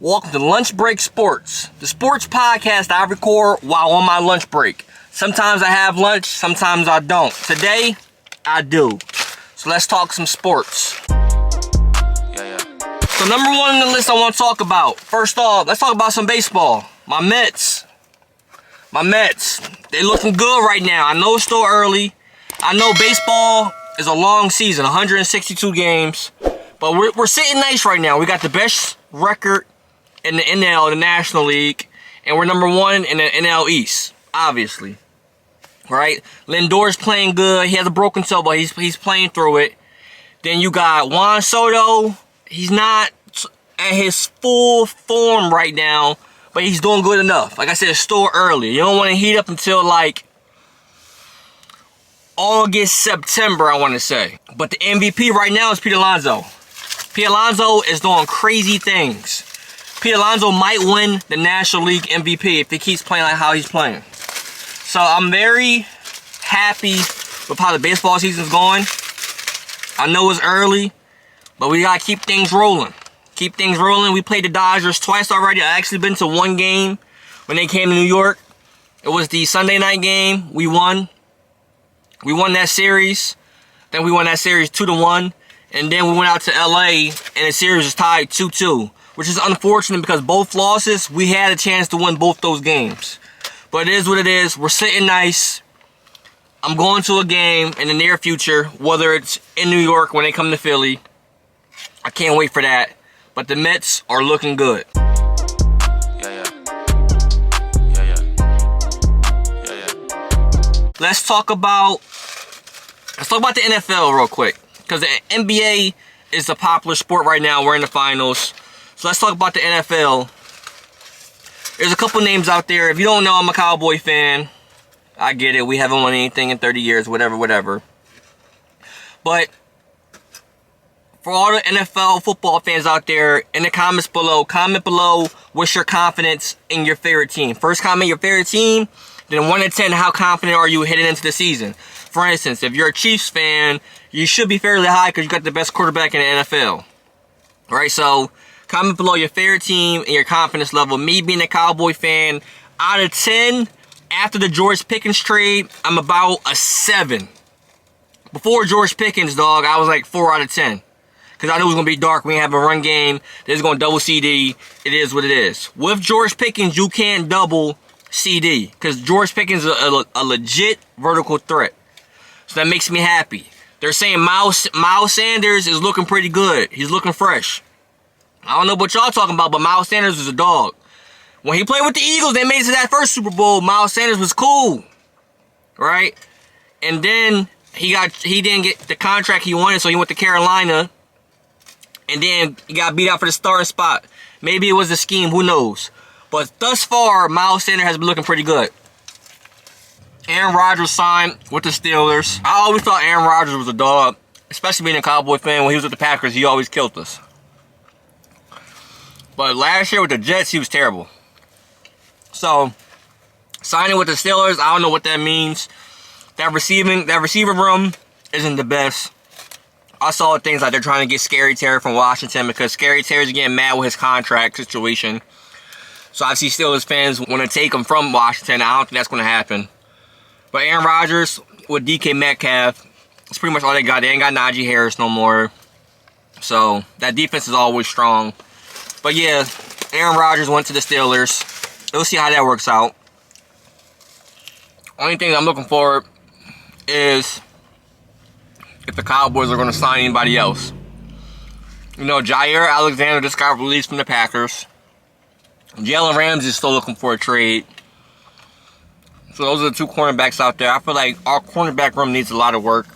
Welcome to Lunch Break Sports, the sports podcast I record while on my lunch break. Sometimes I have lunch, sometimes I don't. Today, I do. So let's talk some sports. So number one on the list I want to talk about. First off, let's talk about some baseball. My Mets. They looking good right now. I know it's still early. I know baseball is a long season, 162 games. But we're sitting nice right now. We got the best record in the NL, the National League, and we're number one in the NL East, obviously. Right? Lindor's playing good. He has a broken toe, but he's playing through it. Then you got Juan Soto. He's not at his full form right now, but he's doing good enough. Like I said, it's still early. You don't want to heat up until like August, September, I want to say. But the MVP right now is Pete Alonso. Pete Alonso is doing crazy things. Pete Alonso might win the National League MVP if he keeps playing like how he's playing. So I'm very happy with how the baseball season's going. I know it's early, but we gotta keep things rolling. Keep things rolling. We played the Dodgers twice already. I actually been to one game when they came to New York. It was the Sunday night game. We won. We won that series. Then we won that series 2-1. And then we went out to LA and the series was tied 2-2. Which is unfortunate because both losses, we had a chance to win both those games. But it is what it is. We're sitting nice. I'm going to a game in the near future, whether it's in New York when they come to Philly. I can't wait for that. But the Mets are looking good. Let's talk about the NFL real quick. Because the NBA is the popular sport right now. We're in the finals. So let's talk about the NFL. There's a couple names out there. If you don't know, I'm a Cowboy fan. I get it. We haven't won anything in 30 years, whatever. But for all the NFL football fans out there, in the comments below, comment below what's your confidence in your favorite team. First comment your favorite team, then 1 to 10, how confident are you heading into the season? For instance, if you're a Chiefs fan, you should be fairly high because you got the best quarterback in the NFL. Alright, so comment below your favorite team and your confidence level. Me being a Cowboy fan, out of 10, after the George Pickens trade, I'm about a 7. Before George Pickens, dog, I was like 4 out of 10. Because I knew it was going to be dark. We ain't have a run game. They're just going to double CD. It is what it is. With George Pickens, you can't double CD. Because George Pickens is a legit vertical threat. So that makes me happy. They're saying Miles Sanders is looking pretty good. He's looking fresh. I don't know what y'all talking about, but Miles Sanders is a dog. When he played with the Eagles, they made it to that first Super Bowl. Miles Sanders was cool, right? And then he didn't get the contract he wanted, so he went to Carolina. And then he got beat out for the starting spot. Maybe it was the scheme, who knows? But thus far, Miles Sanders has been looking pretty good. Aaron Rodgers signed with the Steelers. I always thought Aaron Rodgers was a dog, especially being a Cowboy fan. When he was with the Packers, he always killed us. But last year with the Jets, he was terrible. So, signing with the Steelers, I don't know what that means. That receiver room isn't the best. I saw things like they're trying to get Scary Terry from Washington because Scary Terry's getting mad with his contract situation. So I see Steelers fans want to take him from Washington. I don't think that's going to happen. But Aaron Rodgers with DK Metcalf, that's pretty much all they got. They ain't got Najee Harris no more. So that defense is always strong. But yeah, Aaron Rodgers went to the Steelers. We'll see how that works out. Only thing I'm looking for is if the Cowboys are going to sign anybody else. You know, Jair Alexander just got released from the Packers. Jalen Ramsey is still looking for a trade. So those are the two cornerbacks out there. I feel like our cornerback room needs a lot of work.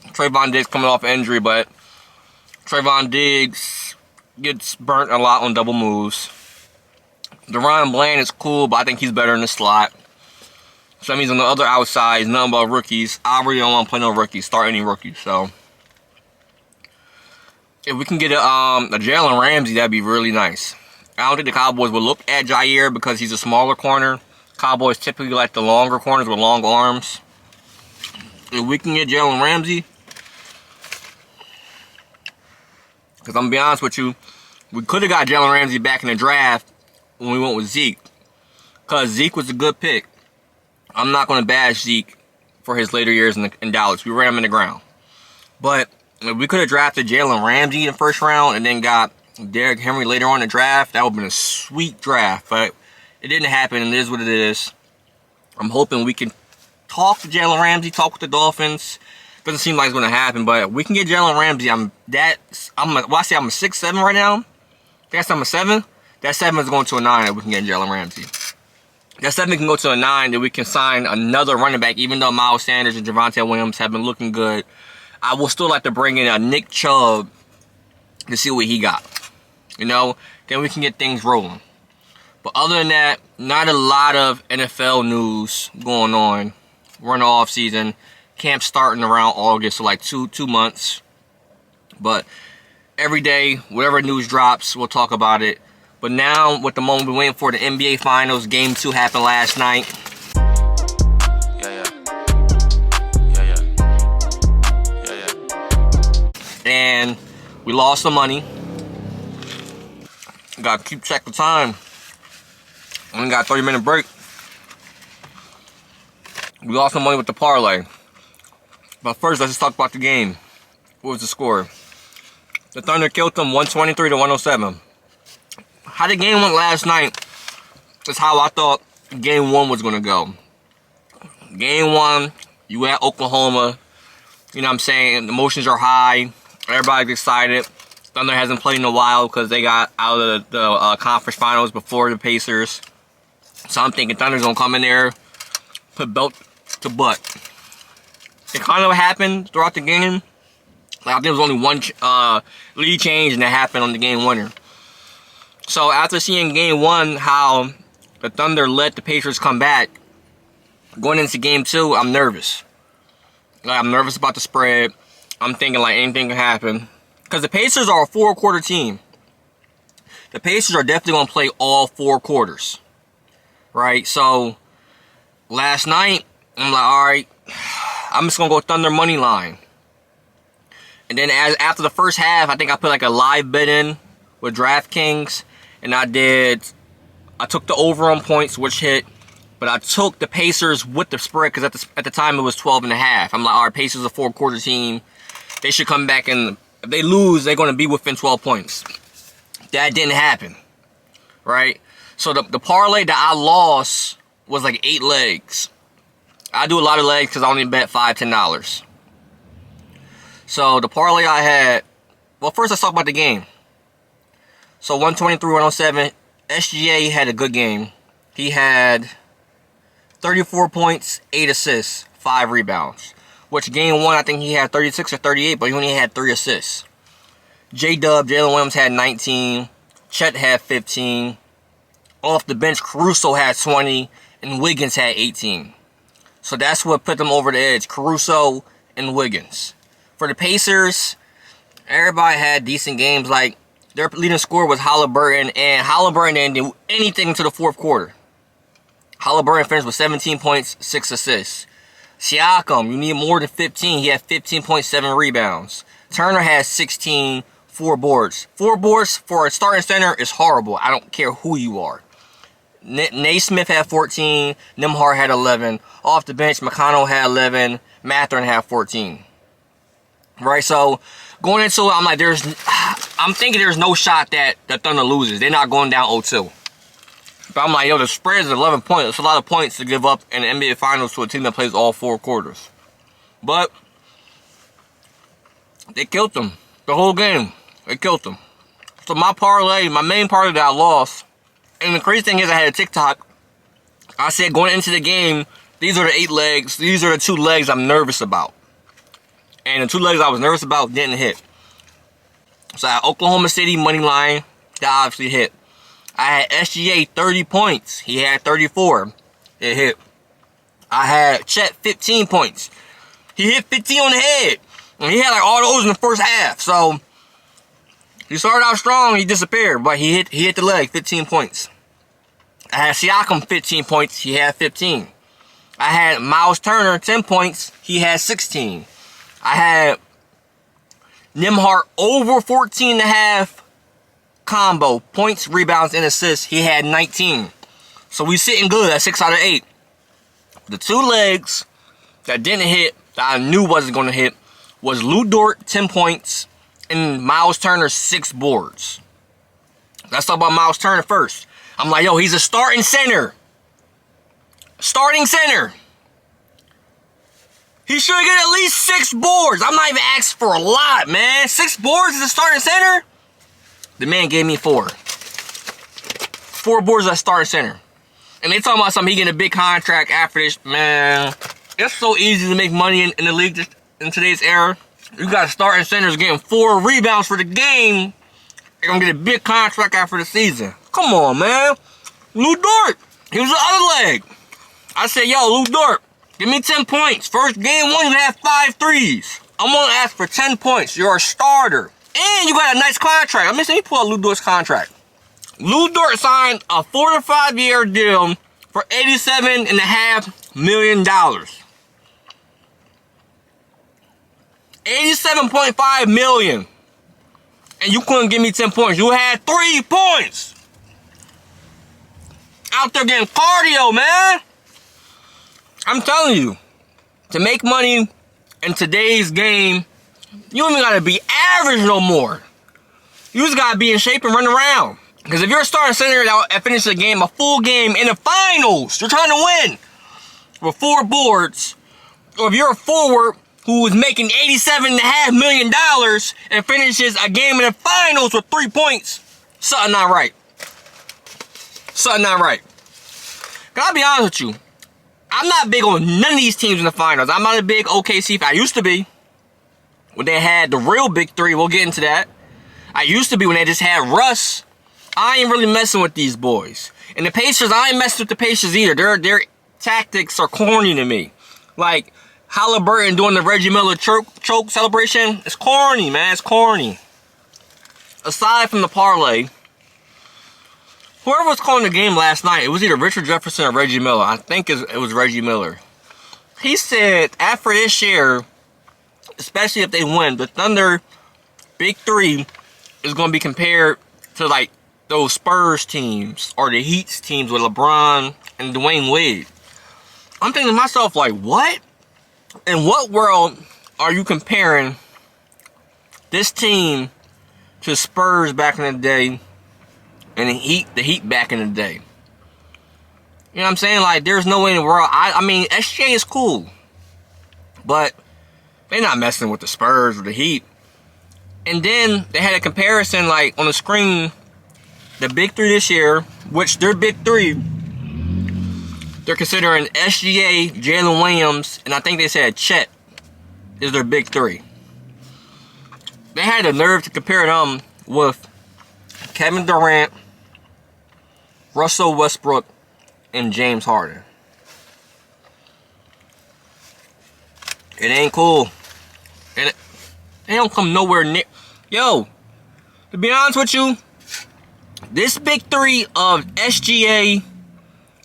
Trayvon Diggs coming off injury, but Trayvon Diggs gets burnt a lot on double moves. DeRon Bland is cool, but I think he's better in the slot. So that means on the other outside, nothing but rookies. I really don't want to play no rookies, start any rookies. So if we can get a Jalen Ramsey, that'd be really nice. I don't think the Cowboys will look at Jair because he's a smaller corner. Cowboys typically like the longer corners with long arms. If we can get Jalen Ramsey, because I'm going to be honest with you, We could have got Jalen Ramsey back in the draft when we went with Zeke, because Zeke was a good pick. I'm not going to bash Zeke for his later years in Dallas. We ran him in the ground. But if we could have drafted Jalen Ramsey in the first round and then got Derrick Henry later on in the draft, that would have been a sweet draft. But it didn't happen, and it is what it is. I'm hoping we can talk to Jalen Ramsey, talk with the Dolphins. Doesn't seem like it's going to happen, but we can get Jalen Ramsey. I'm a 6'7" right now. That's I'm a 7. That 7 is going to a 9 if we can get Jalen Ramsey. That 7 can go to a 9, then we can sign another running back. Even though Miles Sanders and Javonte Williams have been looking good, I will still like to bring in a Nick Chubb to see what he got. You know, then we can get things rolling. But other than that, not a lot of NFL news going on. We're in the off season. Camp starting around August, so like two months. But every day, whatever news drops, we'll talk about it. But now, with the moment we're waiting for, the NBA Finals, Game 2 happened last night. And we lost some money. Gotta keep track of time. Only got a 30-minute break. We lost some money with the parlay. But first, let's just talk about the game. What was the score? The Thunder killed them 123-107. How the game went last night is how I thought Game 1 was going to go. Game 1, you at Oklahoma. You know what I'm saying? The emotions are high. Everybody's excited. Thunder hasn't played in a while because they got out of the conference finals before the Pacers. So I'm thinking Thunder's going to come in there, put belt to butt. It kind of happened throughout the game. Like, I think there was only one lead change, and that happened on the game winner. So after seeing Game 1, how the Thunder let the Pacers come back, going into Game 2, I'm nervous. Like, I'm nervous about the spread. I'm thinking like anything can happen. Because the Pacers are a 4-quarter team. The Pacers are definitely going to play all 4 quarters. Right? So, last night, I'm like, alright, I'm just going to go Thunder money line. And then after the first half, I think I put like a live bet in with DraftKings. And I took the over on points, which hit. But I took the Pacers with the spread because at the time it was 12.5. I'm like, alright, Pacers are a 4-quarter team. They should come back, and if they lose, they're going to be within 12 points. That didn't happen. Right? So the parlay that I lost was like 8 legs. I do a lot of legs because I only bet $5, $10. So the parlay I had, well, first let's talk about the game. So 123-107, SGA had a good game. He had 34 points, 8 assists, 5 rebounds. Which Game 1, I think he had 36 or 38, but he only had 3 assists. J-Dub, Jalen Williams had 19. Chet had 15. Off the bench, Caruso had 20. And Wiggins had 18. So that's what put them over the edge. Caruso and Wiggins. For the Pacers, everybody had decent games. Like, their leading scorer was Halliburton. And Halliburton didn't do anything until the 4th quarter. Halliburton finished with 17 points, 6 assists. Siakam, you need more than 15. He had 15.7 rebounds. Turner has 16, 4 boards. 4 boards for a starting center is horrible. I don't care who you are. Naismith had 14. Nembhard had 11. Off the bench, McConnell had 11. Mathurin had 14. Right, so going into it, I'm thinking there's no shot that the Thunder loses. They're not going down 0-2. But I'm like, yo, the spread is 11 points. It's a lot of points to give up in the NBA Finals to a team that plays all 4 quarters. But they killed them. The whole game. They killed them. So my parlay, my main parlay that I lost, and the crazy thing is I had a TikTok. I said going into the game, these are the 8 legs. These are the 2 legs I'm nervous about. And the 2 legs I was nervous about didn't hit. So I had Oklahoma City money line. That obviously hit. I had SGA 30 points. He had 34. It hit. I had Chet 15 points. He hit 15 on the head. And he had like all those in the first half. So he started out strong. He disappeared. But he hit the leg. 15 points. I had Siakam 15 points. He had 15. I had Miles Turner 10 points. He had 16. I had Nembhard over 14.5 combo, points, rebounds, and assists, he had 19. So we sitting good at 6 out of 8. The 2 legs that didn't hit, that I knew wasn't going to hit, was Lou Dort, 10 points, and Miles Turner, 6 boards. Let's talk about Miles Turner first. I'm like, yo, he's a starting center. Starting center. He should get at least 6 boards. I'm not even asking for a lot, man. 6 boards as a starting center? The man gave me 4. 4 boards as a starting center. And they talking about something, he getting a big contract after this. Man, it's so easy to make money in the league in today's era. You got starting centers getting 4 rebounds for the game. They're going to get a big contract after the season. Come on, man. Lou Dort. He was the other leg. I said, yo, Lou Dort, give me 10 points. First game 1, you have 5 threes. I'm going to ask for 10 points. You're a starter. And you got a nice contract. Let me pull out Lou Dort's contract. Lou Dort signed a 4 to 5 year deal for $87.5 million. $87.5 million. And you couldn't give me 10 points. You had 3 points. Out there getting cardio, man. I'm telling you, to make money in today's game, you don't even gotta be average no more. You just gotta be in shape and run around. Because if you're a starting center that finishes a game, a full game in the finals, you're trying to win with 4 boards, or if you're a forward who is making $87.5 million and finishes a game in the finals with 3 points, something not right. Something not right. I'll be honest with you, I'm not big on none of these teams in the finals. I'm not a big OKC fan. I used to be when they had the real big 3. We'll get into that. I used to be when they just had Russ. I ain't really messing with these boys. And the Pacers, I ain't messing with the Pacers either. Their tactics are corny to me. Like Halliburton doing the Reggie Miller choke celebration. It's corny, man. It's corny. Aside from the parlay, whoever was calling the game last night, it was either Richard Jefferson or Reggie Miller. I think it was Reggie Miller. He said after this year, especially if they win, the Thunder Big 3 is going to be compared to like those Spurs teams or the Heat's teams with LeBron and Dwayne Wade. I'm thinking to myself, like, what? In what world are you comparing this team to Spurs back in the day and the Heat back in the day? You know what I'm saying? Like, there's no way in the world. I mean, SGA is cool, but they're not messing with the Spurs or the Heat. And then they had a comparison, like, on the screen, the Big 3 this year, which their Big 3, they're considering SGA, Jalen Williams, and I think they said Chet is their Big 3. They had the nerve to compare them with Kevin Durant, Russell Westbrook, and James Harden. It ain't cool. And they don't come nowhere near. Yo, to be honest with you, this Big 3 of SGA,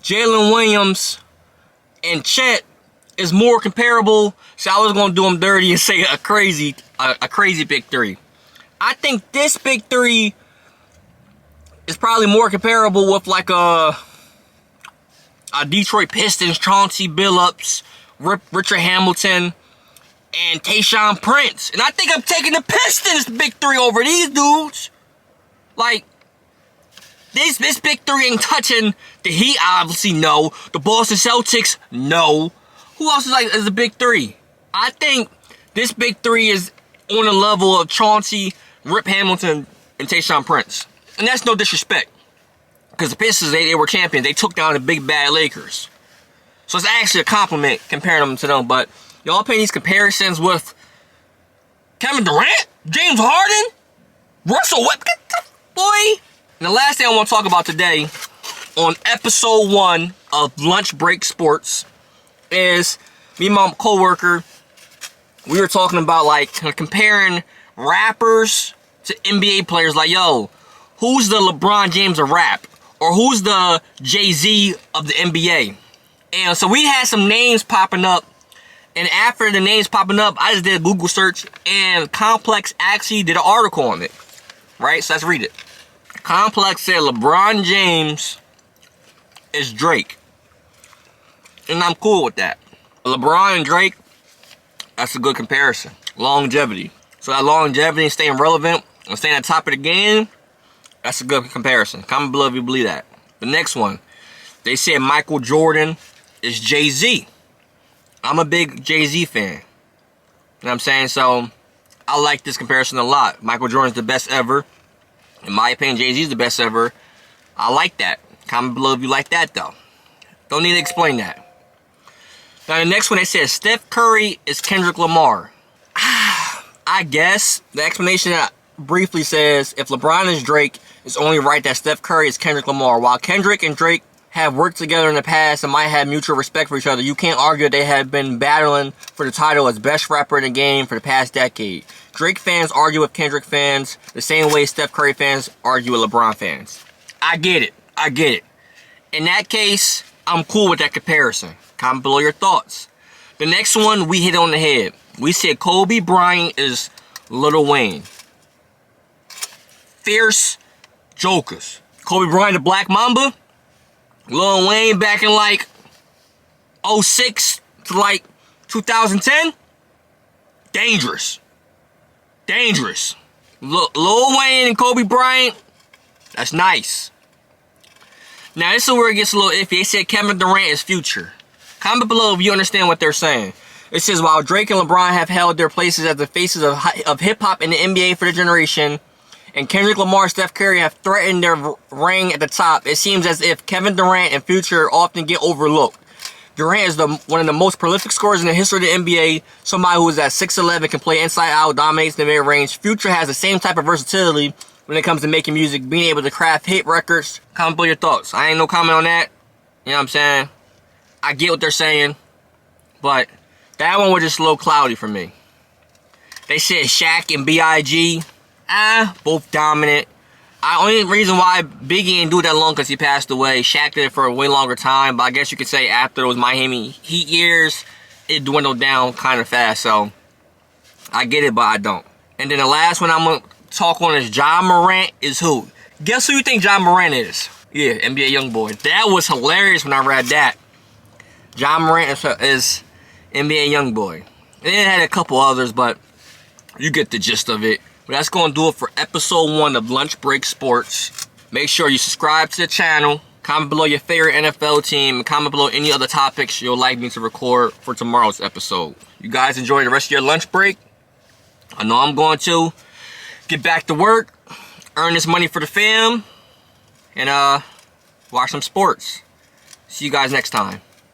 Jalen Williams, and Chet is more comparable. So I was going to do them dirty and say a crazy Big 3. I think this Big 3 is probably more comparable with like a Detroit Pistons, Chauncey Billups, Richard Hamilton, and Tayshaun Prince. And I think I'm taking the Pistons Big 3 over these dudes. Like, this Big 3 ain't touching the Heat, obviously, no. The Boston Celtics, no. Who else is a Big 3? I think this Big 3 is on the level of Chauncey, Rip Hamilton, and Tayshaun Prince. And that's no disrespect. Because the Pistons, they were champions. They took down the big bad Lakers. So it's actually a compliment comparing them to them. But y'all paying these comparisons with Kevin Durant, James Harden, Russell Westbrook, boy. And the last thing I want to talk about today on episode 1 of Lunch Break Sports is me and my coworker. We were talking about like comparing rappers to NBA players. Like, yo, who's the LeBron James of rap? Or who's the Jay-Z of the NBA? And so we had some names popping up. And after the names popping up, I just did a Google search. And Complex actually did an article on it. Right? So let's read it. Complex said LeBron James is Drake. And I'm cool with that. LeBron and Drake, that's a good comparison. Longevity. So that longevity and staying relevant and staying at the top of the game, that's a good comparison. Comment below if you believe that. The next one, they said Michael Jordan is Jay-Z. I'm a big Jay-Z fan. You know what I'm saying? So I like this comparison a lot. Michael Jordan's the best ever. In my opinion, Jay-Z's the best ever. I like that. Comment below if you like that, though. Don't need to explain that. Now, the next one, they said Steph Curry is Kendrick Lamar. I guess the explanation briefly says if LeBron is Drake, it's only right that Steph Curry is Kendrick Lamar. While Kendrick and Drake have worked together in the past and might have mutual respect for each other, you can't argue they have been battling for the title as best rapper in the game for the past decade. Drake fans argue with Kendrick fans the same way Steph Curry fans argue with LeBron fans. I get it. I get it. In that case, I'm cool with that comparison. Comment below your thoughts. The next one, we hit on the head. We said Kobe Bryant is Lil Wayne. Fierce jokers. Kobe Bryant, the Black Mamba. Lil Wayne back in like 06 to like 2010. Dangerous. Dangerous. Lil Wayne and Kobe Bryant, that's nice. Now this is where it gets a little iffy. They said Kevin Durant is future. Comment below if you understand what they're saying. It says while Drake and LeBron have held their places as the faces of hip-hop in the NBA for the generation, and Kendrick Lamar and Steph Curry have threatened their reign at the top, it seems as if Kevin Durant and Future often get overlooked. Durant is one of the most prolific scorers in the history of the NBA. Somebody who is at 6'11", can play inside out, dominates the mid-range. Future has the same type of versatility when it comes to making music, being able to craft hit records. Comment below your thoughts. I ain't no comment on that. You know what I'm saying? I get what they're saying, but that one was just a little cloudy for me. They said Shaq and B.I.G. Both dominant. Only reason why Biggie didn't do it that long because he passed away. Shaq did it for a way longer time, but I guess you could say after those Miami Heat years, it dwindled down kind of fast. So I get it, but I don't. And then the last one I'm gonna talk on is John Morant is who? Guess who you think John Morant is? Yeah, NBA YoungBoy. That was hilarious when I read that. John Morant is NBA YoungBoy. And it had a couple others, but you get the gist of it. But that's going to do it for episode 1 of Lunch Break Sports. Make sure you subscribe to the channel. Comment below your favorite NFL team. And comment below any other topics you'll like me to record for tomorrow's episode. You guys enjoy the rest of your lunch break. I know I'm going to get back to work, earn this money for the fam, and watch some sports. See you guys next time.